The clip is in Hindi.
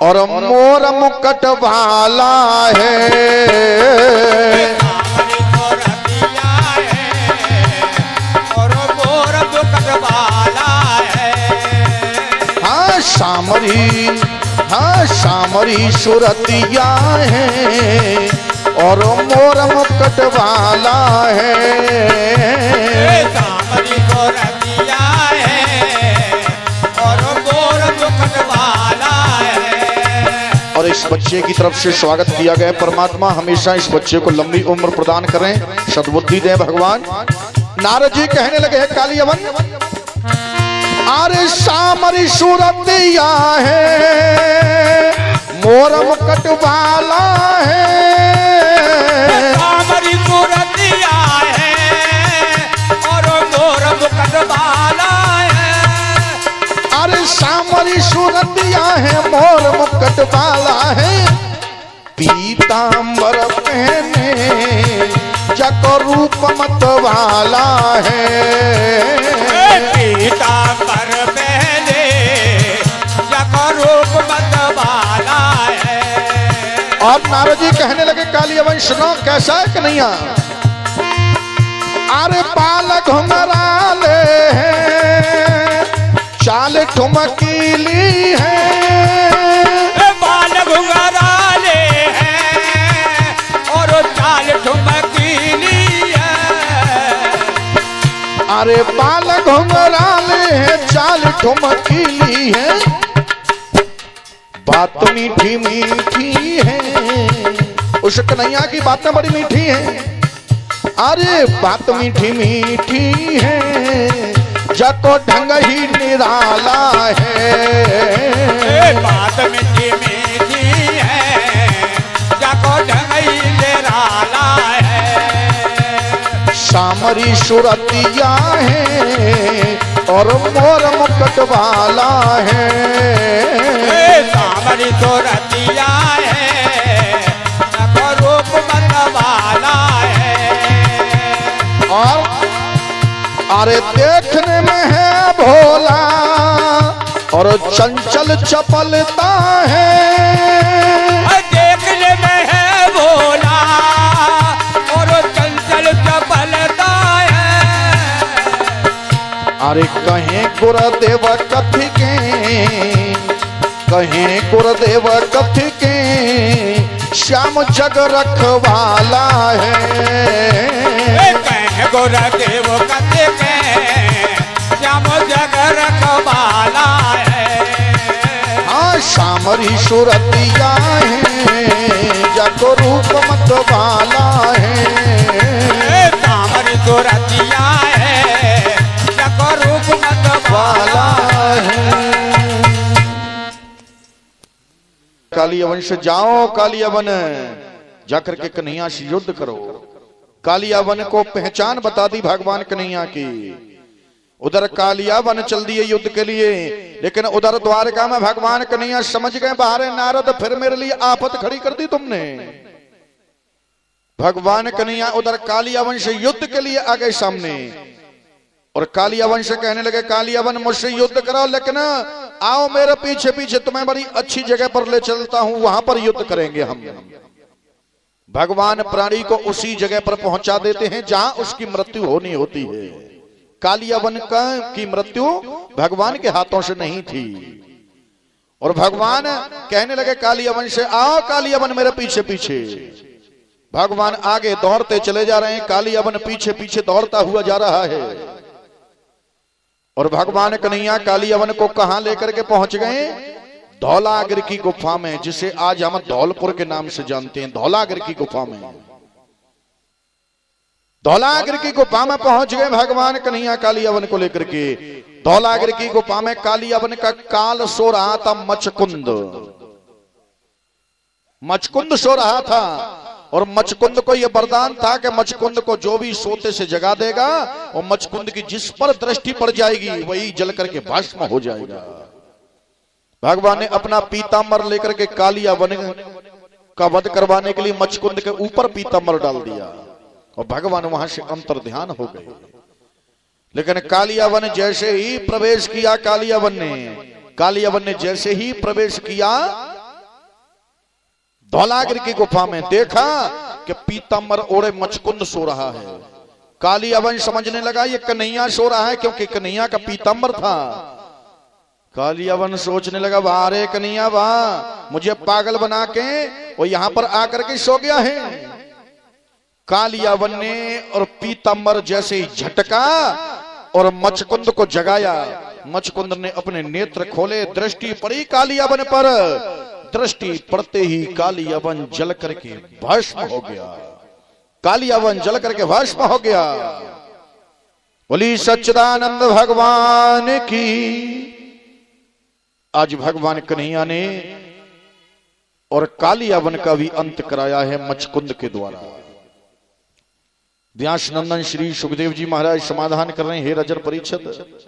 और मोर मुकुट वाला है। हाँ सामरी सुरतिया है और मोर मुकुट वाला है। सामरी सुरतिया है और मोर मुकुट वाला है। और इस बच्चे की तरफ से स्वागत किया गया। परमात्मा हमेशा इस बच्चे को लंबी उम्र प्रदान करें, सद्बुद्धि दें भगवान। नारद जी कहने लगे हैं कालियवन, अरे सामरी सूरतिया है मोर मुकुट वाला है। सामरी सूरतिया है और मोर मुकुट वाला है। अरे सामरी सूरतिया है मोर मुकुट वाला है। पीतांबर पहने जग रूप मत वाला है। पीतांबर पहने जग रूप मत वाला है। और नारद जी कहने लगे कालियवन सुनो कैसा है कन्हैया। अरे बाल घुंघराले है चाल ठुमकीली है। बाल घुंघराले है और चाल ठुमकीली है। अरे बाल घुंघराले है चाल ठुमकीली है। बात मीठी मीठी है, उस कन्हैया की बातें बड़ी मीठी हैं। अरे बात मीठी मीठी है जको ढंग ही निराला है। बात मीठी मीठी है जको ढंग ही निराला है। सामरी सुरतिया है और मोर मुकुट वाला है। सामरी सुरतिया है जको रूप मत वाला है। और अरे देखने में है भोला और चंचल चपलता है। देखने में है भोला और चंचल चपलता है। अरे कहें गुरुदेव कथि के, कहें गुरुदेव कथि के श्याम जग रखवाला है। कहें गुरुदेव कथि के श्याम जग रखवाला है। हाँ सामरी सुरतिया है जग रूप मत वाला है। सामरी सुरतिया है जग रूप मत वाला है। कालियवन से जाओ, कालियवन जाकर के कन्हैया से युद्ध करो। कालियावन को पहचान बता दी भगवान कन्हैया की। उधर कालियावन चल दिए युद्ध के लिए, लेकिन उधर द्वारका में भगवान कन्हैया समझ गए बाहर नारद फिर मेरे लिए आफत खड़ी कर दी तुमने। भगवान कन्हैया उधर कालियावन से युद्ध के लिए आ गए सामने और कालियावन से कहने लगे कालियावन मुझसे युद्ध कराओ, लेकिन आओ मेरे पीछे पीछे, तुम्हें बड़ी अच्छी जगह पर ले चलता हूं, वहां पर युद्ध करेंगे हम। भगवान प्राणी को उसी जगह पर पहुंचा देते हैं जहां उसकी मृत्यु होनी होती है। कालियावन की मृत्यु भगवान के हाथों से नहीं थी और भगवान कहने लगे कालियावन से आओ कालियावन मेरे पीछे पीछे। भगवान आगे दौड़ते चले जा रहे हैं, कालियावन पीछे पीछे दौड़ता हुआ जा रहा है। और भगवान कन्हैया कालियावन को कहां लेकर के पहुंच गए? धौलागिर की गुफा में, जिसे आज हम धौलपुर के नाम से जानते हैं। धौलागिर की गुफा में, धौलागिर की गुफा में पहुंच गए भगवान कन्हैया कालियावन को लेकर के। धौलागिर की गुफा में कालियावन का काल सो रहा था, मचकुंद, मचकुंद सो रहा था। और मचकुंद को यह वरदान था कि मचकुंद को जो भी सोते से जगा देगा और मचकुंद की जिस पर दृष्टि पड़ जाएगी वही जल करके भस्म हो जाएगा। भगवान ने अपना पीतांबर लेकर के कालियावन का वध करवाने के लिए मचकुंद के ऊपर पीतांबर डाल दिया और भगवान वहां से अंतर ध्यान हो गए। लेकिन कालियावन जैसे ही प्रवेश किया, कालियावन ने जैसे ही प्रवेश किया, धौलागिरी की गुफा में देखा कि पीतांबर ओढ़े मचकुंद सो रहा है। कालियावन समझने लगा ये कन्हैया सो रहा है, क्योंकि कन्हैया का पीतांबर था। कालियावन सोचने लगा वाह रे कन्हैया वाह, मुझे पागल बना के वो यहां पर आकर के सो गया है। कालियावन ने और पीतांबर जैसे ही झटका और मचकुंद को जगाया। मचकुंद ने अपने नेत्र खोले, दृष्टि पड़ी कालियावन पर। दृष्टि पड़ते ही कालियावन जल करके भस्म हो गया। कालियावन जल करके भस्म हो गया। बोली सच्चिदानंद भगवान की। आज भगवान कन्हैया ने और कालियावन का भी अंत कराया है मचकुंद के द्वारा। व्यास नंदन श्री सुखदेव जी महाराज समाधान कर रहे हैं, हे रजर परीक्षित